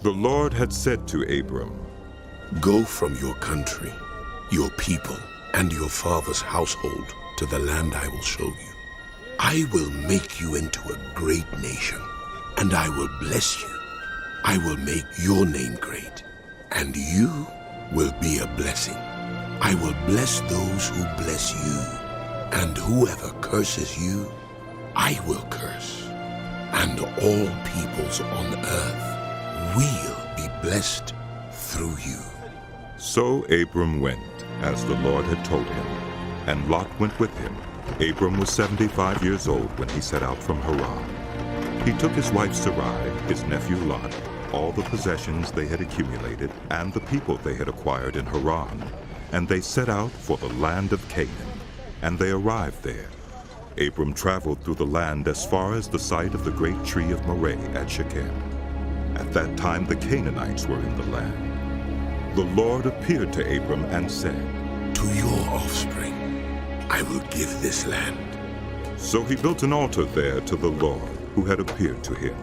The Lord had said to Abram, Go from your country, your people, and your father's household to the land I will show you. I will make you into a great nation, and I will bless you. I will make your name great, and you will be a blessing. I will bless those who bless you, and whoever curses you, I will curse. And all peoples on earth will be blessed through you. So Abram went, as the Lord had told him, and Lot went with him. Abram was 75 years old when he set out from Haran. He took his wife Sarai, his nephew Lot, all the possessions they had accumulated, and the people they had acquired in Haran, and they set out for the land of Canaan, and they arrived there. Abram traveled through the land as far as the site of the great tree of Moreh at Shechem. At that time the Canaanites were in the land. The Lord appeared to Abram and said, To your offspring I will give this land. So he built an altar there to the Lord, who had appeared to him.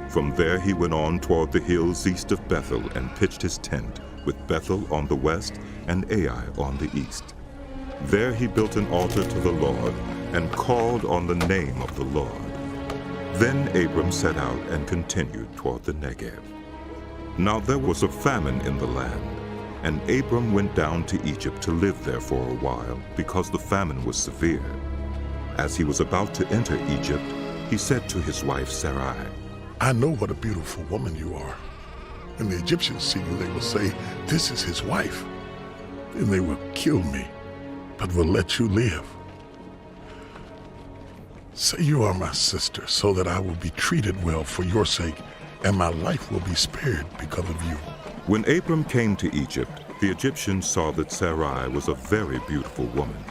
From there he went on toward the hills east of Bethel and pitched his tent, with Bethel on the west and Ai on the east. There he built an altar to the Lord and called on the name of the Lord. Then Abram set out and continued toward the Negev. Now there was a famine in the land, and Abram went down to Egypt to live there for a while, because the famine was severe. As he was about to enter Egypt, he said to his wife Sarai, I know what a beautiful woman you are. When the Egyptians see you, they will say, This is his wife. Then they will kill me, but will let you live. Say you are my sister, so that I will be treated well for your sake, and my life will be spared because of you. When Abram came to Egypt, the Egyptians saw that Sarai was a very beautiful woman.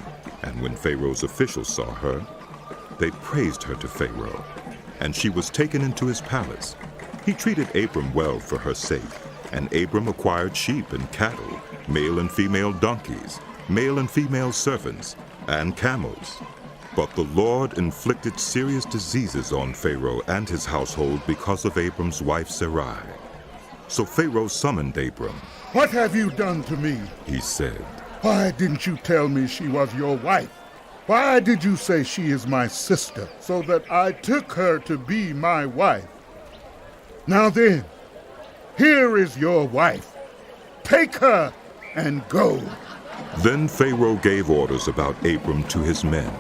And when Pharaoh's officials saw her, they praised her to Pharaoh, and she was taken into his palace. He treated Abram well for her sake, and Abram acquired sheep and cattle, male and female donkeys, male and female servants, and camels. But the Lord inflicted serious diseases on Pharaoh and his household because of Abram's wife Sarai. So Pharaoh summoned Abram. What have you done to me? He said, Why didn't you tell me she was your wife? Why did you say she is my sister, so that I took her to be my wife? Now then, here is your wife. Take her and go. Then Pharaoh gave orders about Abram to his men,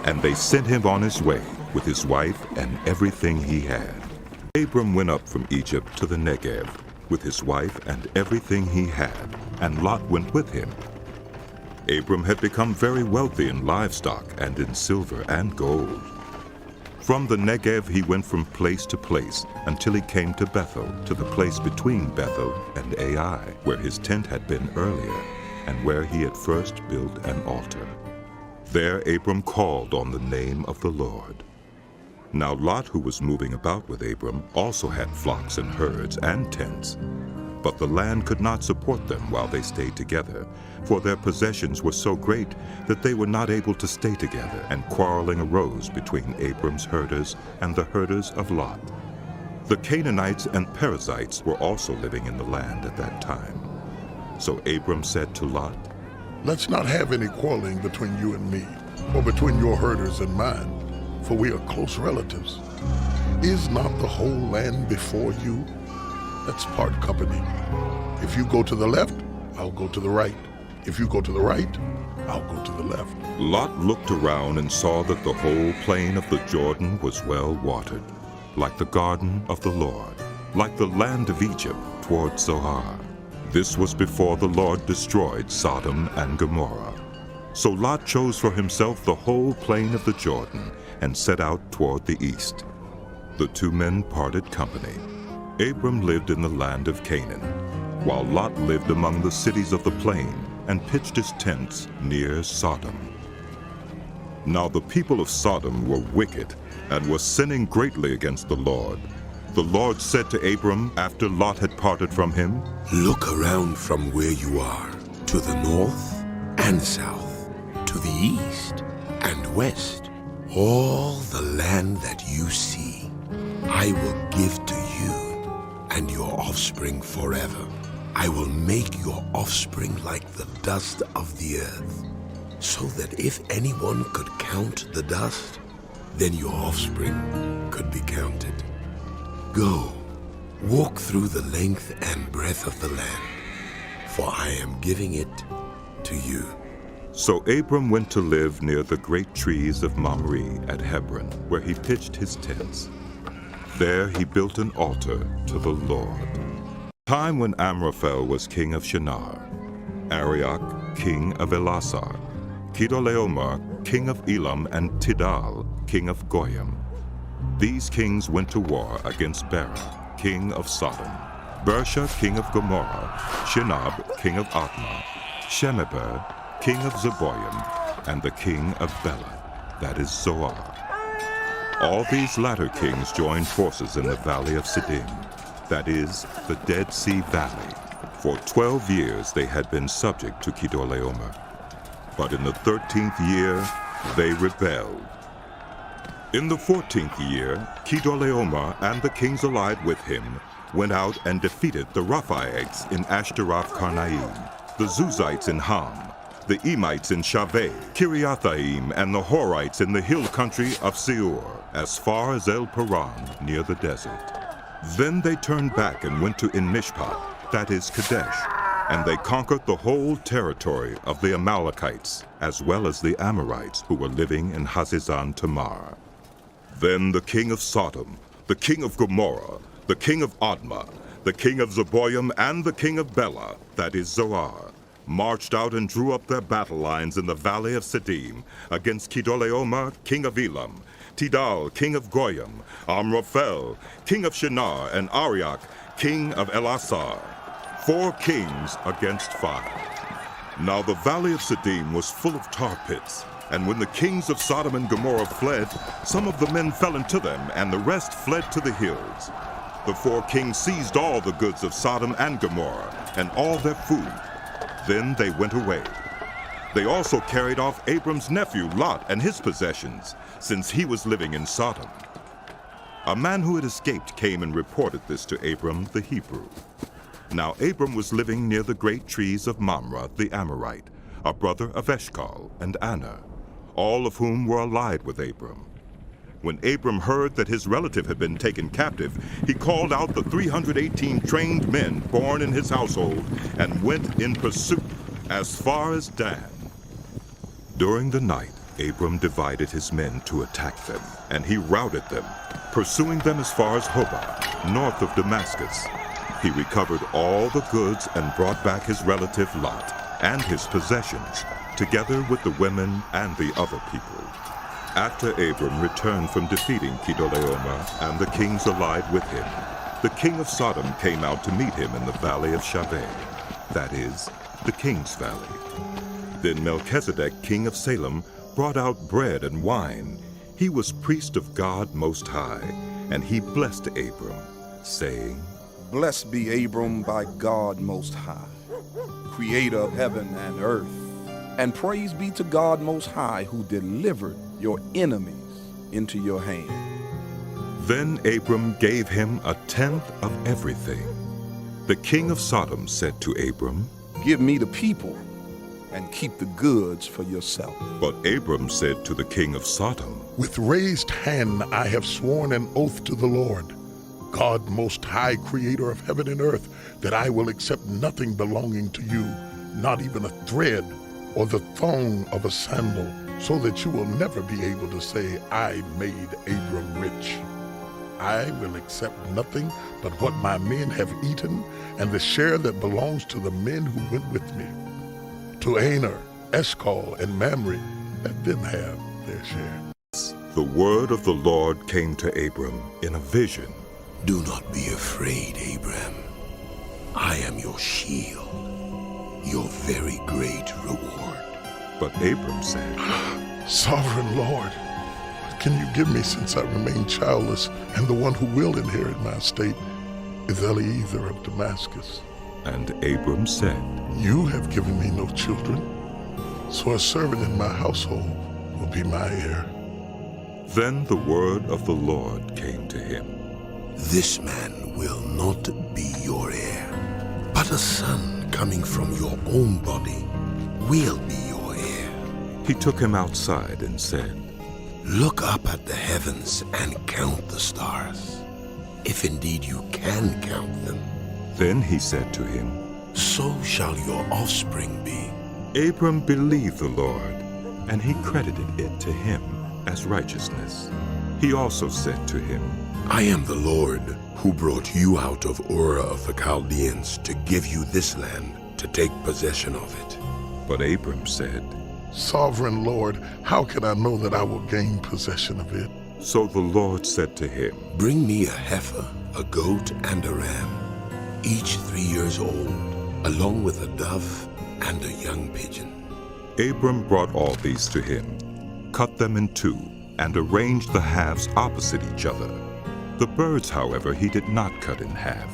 and they sent him on his way with his wife and everything he had. Abram went up from Egypt to the Negev with his wife and everything he had, and Lot went with him. Abram had become very wealthy in livestock and in silver and gold. From the Negev he went from place to place until he came to Bethel, to the place between Bethel and Ai, where his tent had been earlier, and where he had first built an altar. There Abram called on the name of the Lord. Now Lot, who was moving about with Abram, also had flocks and herds and tents. But the land could not support them while they stayed together, for their possessions were so great that they were not able to stay together, and quarreling arose between Abram's herders and the herders of Lot. The Canaanites and Perizzites were also living in the land at that time. So Abram said to Lot, Let's not have any quarreling between you and me, or between your herders and mine, for we are close relatives. Is not the whole land before you? Let's part company. If you go to the left, I'll go to the right. If you go to the right, I'll go to the left. Lot looked around and saw that the whole plain of the Jordan was well watered, like the garden of the Lord, like the land of Egypt toward Zoar. This was before the Lord destroyed Sodom and Gomorrah. So Lot chose for himself the whole plain of the Jordan and set out toward the east. The two men parted company. Abram lived in the land of Canaan, while Lot lived among the cities of the plain and pitched his tents near Sodom. Now the people of Sodom were wicked and were sinning greatly against the Lord. The Lord said to Abram after Lot had parted from him, Look around from where you are, to the north and south, to the east and west. All the land that you see, I will give to you and your offspring forever. I will make your offspring like the dust of the earth, so that if anyone could count the dust, then your offspring could be counted. Go, walk through the length and breadth of the land, for I am giving it to you. So Abram went to live near the great trees of Mamre at Hebron, where he pitched his tents. There he built an altar to the Lord. Time when Amraphel was king of Shinar, Arioch king of Elasar, Chedorlaomer king of Elam, and Tidal king of Goyim. These kings went to war against Bera, king of Sodom, Bersha king of Gomorrah, Shinab king of Admah, Shemeber king of Zeboim, and the king of Bela, that is Zoar. All these latter kings joined forces in the valley of Siddim, that is, the Dead Sea Valley. For 12 years they had been subject to Chedorlaomer. But in the 13th year, they rebelled. In the 14th year, Chedorlaomer and the kings allied with him went out and defeated the Rephaites in Ashtaroth Karnaim, the Zuzites in Ham, the Emites in Shaveh, Kiriathaim, and the Horites in the hill country of Seir, as far as El Paran, near the desert. Then they turned back and went to En-Mishpat, that is Kadesh, and they conquered the whole territory of the Amalekites, as well as the Amorites who were living in Hazezon Tamar. Then the king of Sodom, the king of Gomorrah, the king of Admah, the king of Zeboim, and the king of Bela, that is Zoar, marched out and drew up their battle lines in the valley of Siddim against Chedorlaomer, king of Elam, Tidal, king of Goyim, Amraphel, king of Shinar, and Arioch, king of Elasar. 4 kings against 5. Now the valley of Siddim was full of tar pits, and when the kings of Sodom and Gomorrah fled, some of the men fell into them, and the rest fled to the hills. The 4 kings seized all the goods of Sodom and Gomorrah, and all their food. Then they went away. They also carried off Abram's nephew Lot and his possessions, since he was living in Sodom. A man who had escaped came and reported this to Abram the Hebrew. Now Abram was living near the great trees of Mamre the Amorite, a brother of Eshcol and Aner, all of whom were allied with Abram. When Abram heard that his relative had been taken captive, he called out the 318 trained men born in his household and went in pursuit as far as Dan. During the night, Abram divided his men to attack them, and he routed them, pursuing them as far as Hobah, north of Damascus. He recovered all the goods and brought back his relative Lot and his possessions, together with the women and the other people. After Abram returned from defeating Chedorlaomer and the kings allied with him, the king of Sodom came out to meet him in the valley of Shaveh, that is, the king's valley. Then Melchizedek, king of Salem, brought out bread and wine. He was priest of God Most High, and he blessed Abram, saying, Blessed be Abram by God Most High, creator of heaven and earth, and praise be to God Most High, who delivered your enemies into your hand. Then Abram gave him 1/10 of everything. The king of Sodom said to Abram, Give me the people, and keep the goods for yourself. But Abram said to the king of Sodom, With raised hand I have sworn an oath to the Lord, God Most High, creator of heaven and earth, that I will accept nothing belonging to you, not even a thread or the thong of a sandal, so that you will never be able to say, I made Abram rich. I will accept nothing but what my men have eaten, and the share that belongs to the men who went with me. To Aner, Eshcol, and Mamre, let them have their share. The word of the Lord came to Abram in a vision. Do not be afraid, Abram. I am your shield, your very great reward. But Abram said, Sovereign Lord, what can you give me since I remain childless, and the one who will inherit my estate is Eliezer of Damascus? And Abram said, You have given me no children, so a servant in my household will be my heir. Then the word of the Lord came to him. This man will not but a son coming from your own body will be your heir. He took him outside and said, Look up at the heavens and count the stars, if indeed you can count them. Then he said to him, So shall your offspring be. Abram believed the Lord, and he credited it to him as righteousness. He also said to him, I am the Lord who brought you out of Ur of the Chaldeans to give you this land to take possession of it. But Abram said, Sovereign Lord, how can I know that I will gain possession of it? So the Lord said to him, Bring me a heifer, a goat, and a ram, each 3 years old, along with a dove and a young pigeon. Abram brought all these to him, cut them in two, and arranged the halves opposite each other. The birds, however, he did not cut in half.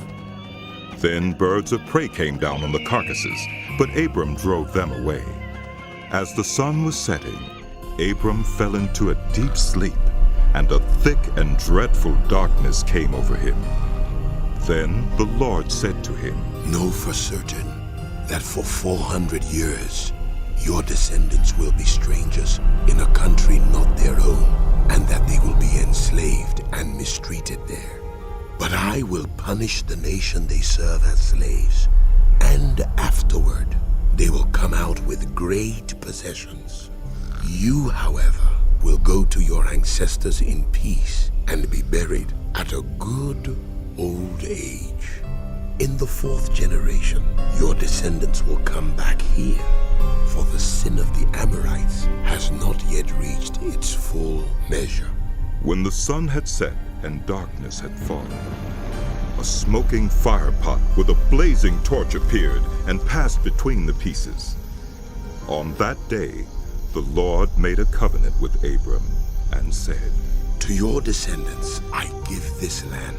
Then birds of prey came down on the carcasses, but Abram drove them away. As the sun was setting, Abram fell into a deep sleep, and a thick and dreadful darkness came over him. Then the Lord said to him, Know for certain that for 400 years your descendants will be strangers in a country not their own, and that they will be enslaved and mistreated there. But I will punish the nation they serve as slaves, and afterward they will come out with great possessions. You, however, will go to your ancestors in peace and be buried at a good old age. In the 4th generation, your descendants will come back here, for the sin of the Amorites has not yet reached its full measure. When the sun had set and darkness had fallen, a smoking firepot with a blazing torch appeared and passed between the pieces. On that day, the Lord made a covenant with Abram and said, To your descendants I give this land,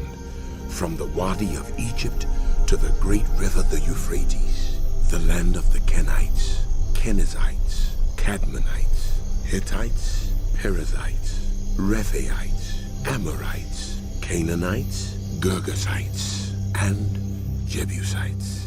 from the Wadi of Egypt to the great river the Euphrates, the land of the Kenites, Kenizzites, Cadmonites, Hittites, Perizzites, Rephaites, Amorites, Canaanites, Girgashites, and Jebusites.